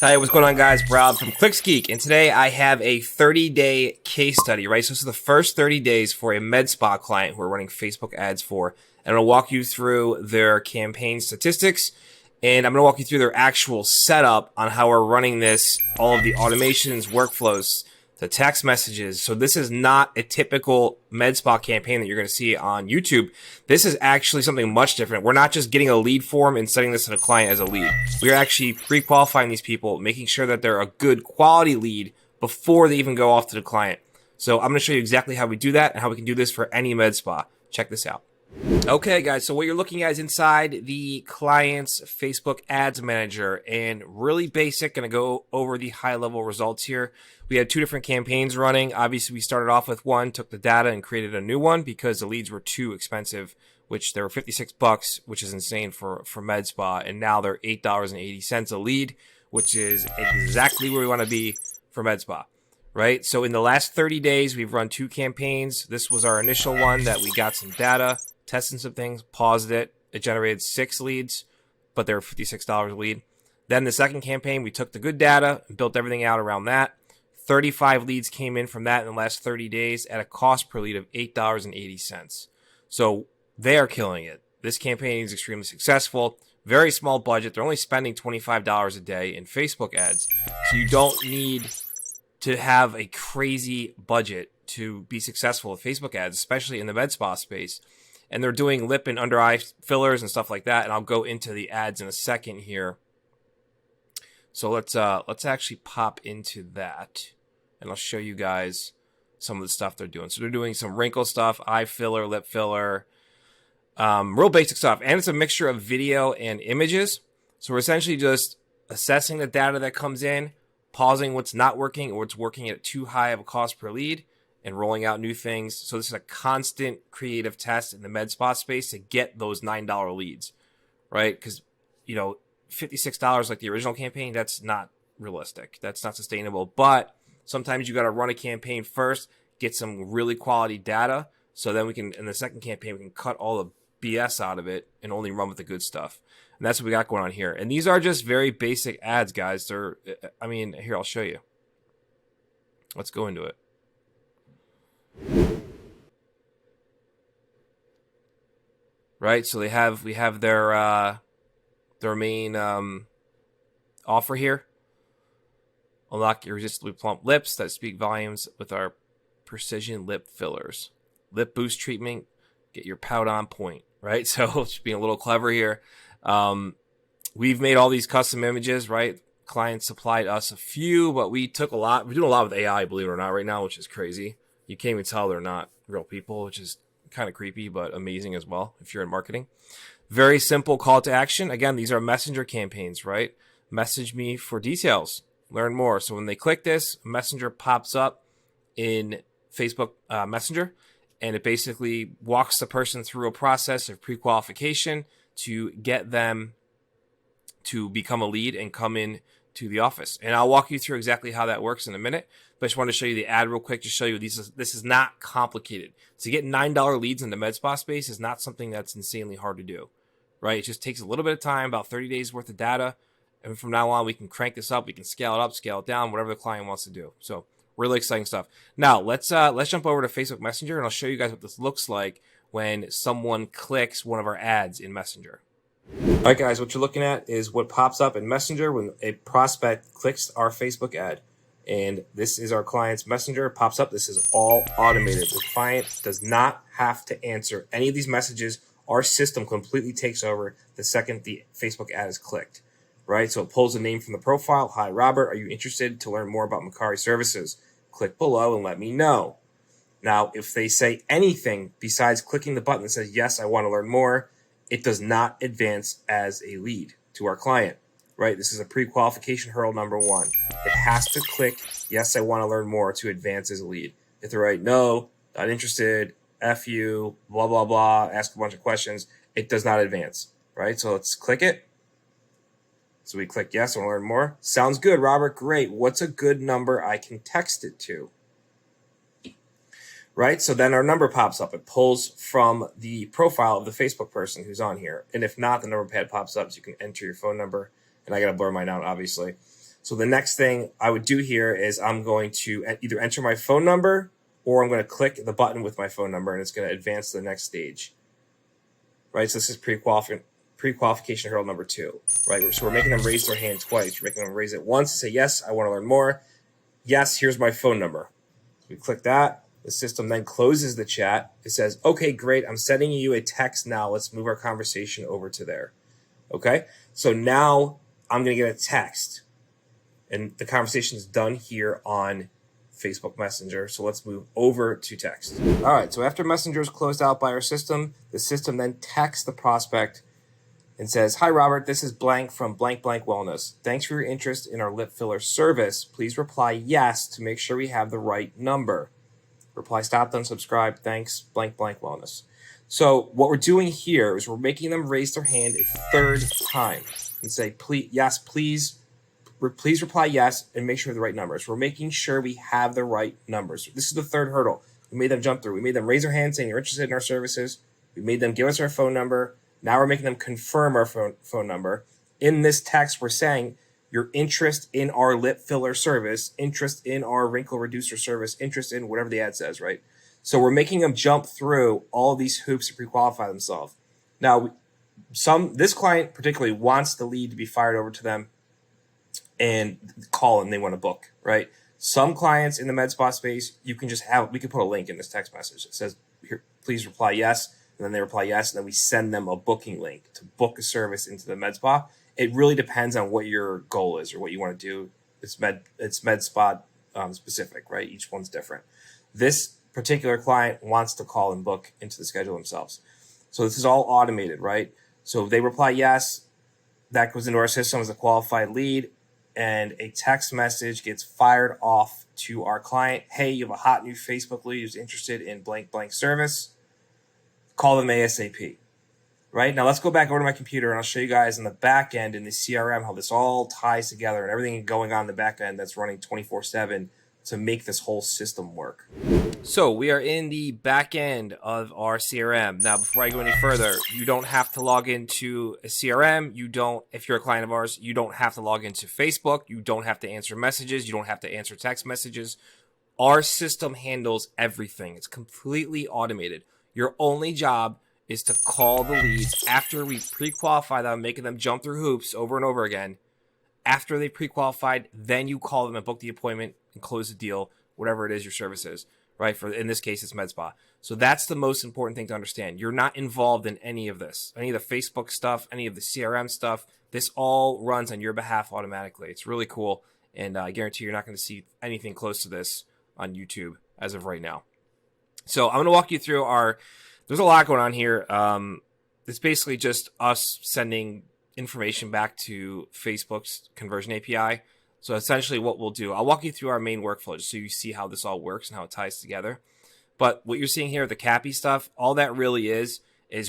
Hi, what's going on, guys? Rob from ClicksGeek, and today I have a 30-day case study, right? So this is the first 30 days for a med spa client who are running Facebook ads for, and I'll walk you through their campaign statistics, and I'm going to walk you through their actual setup on how we're running this, all of the automations, workflows, the text messages. So this is not a typical med spa campaign that you're going to see on YouTube. This is actually something much different. We're not just getting a lead form and sending this to the client as a lead. We're actually pre-qualifying these people, making sure that they're a good quality lead before they even go off to the client. So I'm going to show you exactly how we do that and how we can do this for any med spa. Check this out. Okay, guys, so what you're looking at is inside the client's Facebook Ads Manager, and really basic, going to go over the high-level results here. We had two different campaigns running. Obviously, we started off with one, took the data, and created a new one because the leads were too expensive, which they were $56, which is insane for med spa, and now they're $8.80 a lead, which is exactly where we want to be for med spa. Right? So in the last 30 days, we've run two campaigns. This was our initial one that we got some data, testing some things, paused it. It generated 6 leads, but they were $56 a lead. Then the second campaign, we took the good data and built everything out around that. 35 leads came in from that in the last 30 days at a cost per lead of $8.80. So they are killing it. This campaign is extremely successful. Very small budget. They're only spending $25 a day in Facebook ads. So you don't need to have a crazy budget to be successful with Facebook ads, especially in the med spa space. And they're doing lip and under eye fillers and stuff like that. And I'll go into the ads in a second here. So let's actually pop into that, and I'll show you guys some of the stuff they're doing. So they're doing some wrinkle stuff, eye filler, lip filler, real basic stuff. And it's a mixture of video and images. So we're essentially just assessing the data that comes in, pausing what's not working or what's working at too high of a cost per lead, and rolling out new things. So this is a constant creative test in the med spa space to get those $9 leads, right? Because, you know, $56 like the original campaign, that's not realistic. That's not sustainable. But sometimes you got to run a campaign first, get some really quality data. So then we can, in the second campaign, we can cut all the BS out of it and only run with the good stuff. And that's what we got going on here. And these are just very basic ads, guys. They're, I mean, here, I'll show you. Let's go into it. Right, so we have their main offer here. Unlock irresistibly plump lips that speak volumes with our precision lip fillers. Lip boost treatment, get your pout on point. Right, so just being a little clever here. We've made all these custom images, right? Clients supplied us a few, but we took a lot. We're doing a lot with AI, believe it or not, right now, which is crazy. You can't even tell they're not real people, which is kind of creepy, but amazing as well if you're in marketing. Very simple call to action. Again, these are messenger campaigns, right? Message me for details. Learn more. So when they click this, Messenger pops up in Facebook Messenger, and it basically walks the person through a process of pre-qualification to get them to become a lead and come in to the office. And I'll walk you through exactly how that works in a minute. But I just want to show you the ad real quick to show you this is not complicated. To get $9 leads in the med spa space is not something that's insanely hard to do, right? It just takes a little bit of time, about 30 days worth of data. And from now on, we can crank this up. We can scale it up, scale it down, whatever the client wants to do. So really exciting stuff. Now let's jump over to Facebook Messenger, and I'll show you guys what this looks like when someone clicks one of our ads in Messenger. All right, guys, what you're looking at is what pops up in Messenger when a prospect clicks our Facebook ad. And this is our client's Messenger. It pops up. This is all automated. The client does not have to answer any of these messages. Our system completely takes over the second the Facebook ad is clicked, right? So it pulls the name from the profile. Hi, Robert. Are you interested to learn more about Mercari services? Click below and let me know. Now, if they say anything besides clicking the button that says, yes, I want to learn more, it does not advance as a lead to our client, right? This is a pre-qualification hurdle number 1. It has to click, yes, I want to learn more to advance as a lead. If they write, no, not interested, F you, blah, blah, blah, ask a bunch of questions, it does not advance, right? So let's click it. So we click, yes, I want to learn more. Sounds good, Robert, great. What's a good number I can text it to? Right? So then our number pops up. It pulls from the profile of the Facebook person who's on here. And if not, the number pad pops up so you can enter your phone number. And I got to blur mine out, obviously. So the next thing I would do here is I'm going to either enter my phone number or I'm going to click the button with my phone number and it's going to advance to the next stage. Right? So this is pre-qualification hurdle number 2. Right? So we're making them raise their hand twice. We're making them raise it once and say, yes, I want to learn more. Yes, here's my phone number. So we click that. The system then closes the chat. It says, okay, great. I'm sending you a text now. Let's move our conversation over to there. Okay? So now I'm going to get a text. And the conversation is done here on Facebook Messenger. So let's move over to text. All right. So after Messenger is closed out by our system, the system then texts the prospect and says, hi, Robert, this is blank from blank blank wellness. Thanks for your interest in our lip filler service. Please reply yes to make sure we have the right number. Reply stop, unsubscribe. Thanks, blank blank wellness. So what we're doing here is we're making them raise their hand a third time and say, please reply yes and make sure we have the right numbers. We're making sure we have the right numbers. This is the third hurdle. We made them jump through. We made them raise their hand saying you're interested in our services. We made them give us our phone number. Now we're making them confirm our phone number. In this text, we're saying your interest in our lip filler service, interest in our wrinkle reducer service, interest in whatever the ad says, right? So we're making them jump through all these hoops to pre-qualify themselves. Now, this client particularly wants the lead to be fired over to them and call and they want to book, right? Some clients in the med spa space, we can put a link in this text message. It says, here, please reply yes. And then they reply yes. And then we send them a booking link to book a service into the med spa. It really depends on what your goal is or what you want to do. It's med spa specific, right? Each one's different. This particular client wants to call and book into the schedule themselves. So this is all automated, right? So they reply yes. That goes into our system as a qualified lead. And a text message gets fired off to our client. Hey, you have a hot new Facebook lead who's interested in blank blank service. Call them ASAP. Right? Now let's go back over to my computer and I'll show you guys in the back end in the CRM how this all ties together and everything going on in the back end that's running 24/7 to make this whole system work. So we are in the back end of our CRM. Now, before I go any further, you don't have to log into a CRM. If you're a client of ours, you don't have to log into Facebook. You don't have to answer messages. You don't have to answer text messages. Our system handles everything. It's completely automated. Your only job is to call the leads after we pre-qualify them, making them jump through hoops over and over again. After they pre-qualified, then you call them and book the appointment and close the deal, whatever it is your service is, right? In this case, it's med spa. So that's the most important thing to understand. You're not involved in any of this, any of the Facebook stuff, any of the CRM stuff. This all runs on your behalf automatically. It's really cool. And I guarantee you're not going to see anything close to this on YouTube as of right now. So I'm going to walk you through there's a lot going on here. It's basically just us sending information back to Facebook's conversion API. So essentially what we'll do, I'll walk you through our main workflow just so you see how this all works and how it ties together. But what you're seeing here, the CAPI stuff, all that really is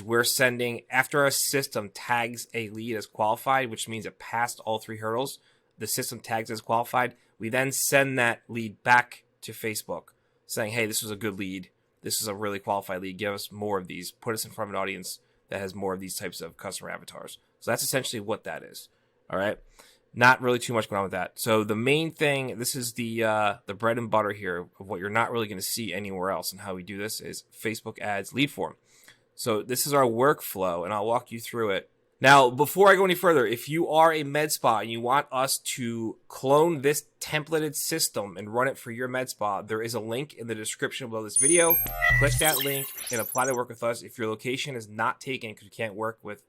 we're sending, after our system tags a lead as qualified, which means it passed all 3 hurdles, the system tags as qualified, we then send that lead back to Facebook saying, hey, this was a good lead. This is a really qualified lead. Give us more of these. Put us in front of an audience that has more of these types of customer avatars. So that's essentially what that is. All right. Not really too much going on with that. So the main thing, this is the bread and butter here of what you're not really going to see anywhere else. And how we do this is Facebook ads lead form. So this is our workflow and I'll walk you through it. Now, before I go any further, if you are a med spa and you want us to clone this templated system and run it for your med spa, there is a link in the description below this video. Click that link and apply to work with us. If your location is not taken because you can't work with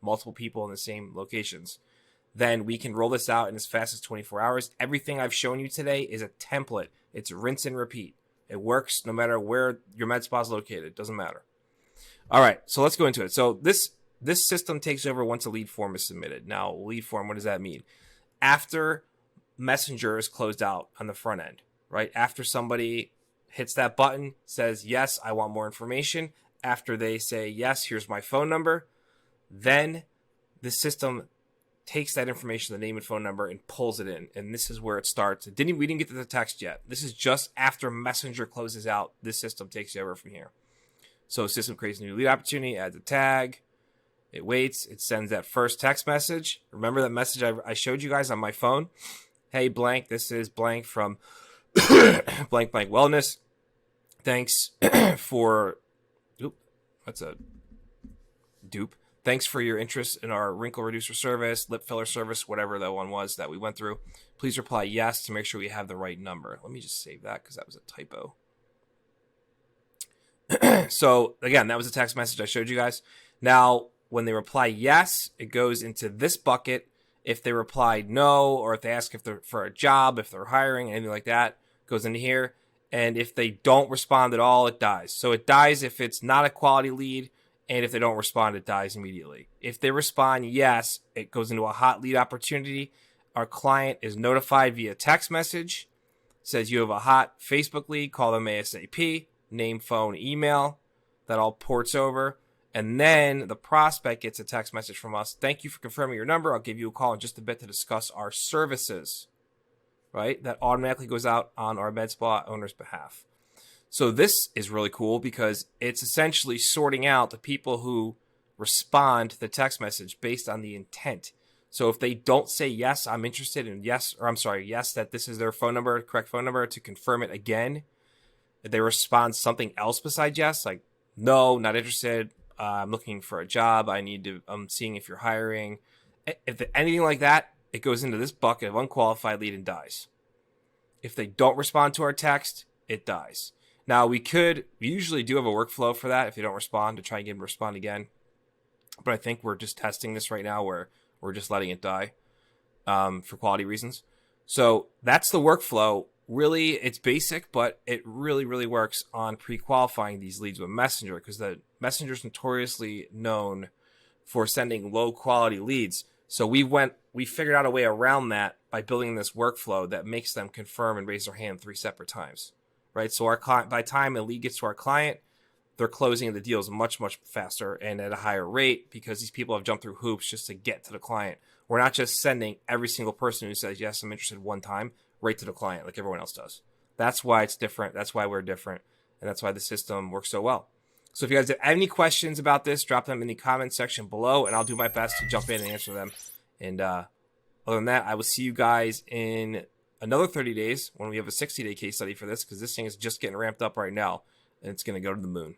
multiple people in the same locations, then we can roll this out in as fast as 24 hours. Everything I've shown you today is a template. It's rinse and repeat. It works no matter where your med spa is located. It doesn't matter. All right, so let's go into it. So this system takes over once a lead form is submitted. Now, lead form, what does that mean? After Messenger is closed out on the front end, right? After somebody hits that button, says, yes, I want more information. After they say, yes, here's my phone number, then the system takes that information, the name and phone number, and pulls it in. And this is where it starts. We didn't get to the text yet. This is just after Messenger closes out. This system takes over from here. So the system creates a new lead opportunity, adds a tag. It waits. It sends that first text message. Remember that message I showed you guys on my phone? Hey, blank, this is blank from blank blank wellness. Thanks for, oop, that's a dupe. Thanks for your interest in our wrinkle reducer service, lip filler service, whatever that one was that we went through. Please reply yes to make sure we have the right number. Let me just save that because that was a typo. So again, that was a text message I showed you guys. Now, when they reply yes, it goes into this bucket. If they replied no, or if they ask if they're for a job, if they're hiring, anything like that, goes into here. And if they don't respond at all, it dies. So it dies if it's not a quality lead, and if they don't respond, it dies immediately. If they respond yes, it goes into a hot lead opportunity. Our client is notified via text message. Says you have a hot Facebook lead, call them ASAP. Name, phone, email. That all ports over. And then the prospect gets a text message from us. Thank you for confirming your number. I'll give you a call in just a bit to discuss our services. Right? That automatically goes out on our med spa owner's behalf. So this is really cool because it's essentially sorting out the people who respond to the text message based on the intent. So if they don't say yes, I'm interested in yes, that this is their phone number, correct phone number, to confirm it again. If they respond something else besides yes, like no, not interested, I'm looking for a job, I'm seeing if you're hiring. If anything like that, it goes into this bucket of unqualified lead and dies. If they don't respond to our text, it dies. Now, we usually do have a workflow for that if they don't respond, to try and get them to respond again. But I think we're just testing this right now where we're just letting it die for quality reasons. So that's the workflow. Really, it's basic, but it really, really works on pre-qualifying these leads with Messenger, because the Messenger is notoriously known for sending low-quality leads. So we figured out a way around that by building this workflow that makes them confirm and raise their hand 3 separate times. Right, so our client, by the time a lead gets to our client, they're closing the deals much, much faster and at a higher rate because these people have jumped through hoops just to get to the client. We're not just sending every single person who says, yes, I'm interested one time, right to the client like everyone else does. That's why it's different. That's why we're different. And that's why the system works so well. So if you guys have any questions about this, drop them in the comment section below, and I'll do my best to jump in and answer them. And other than that, I will see you guys in another 30 days when we have a 60-day case study for this, because this thing is just getting ramped up right now, and it's going to go to the moon.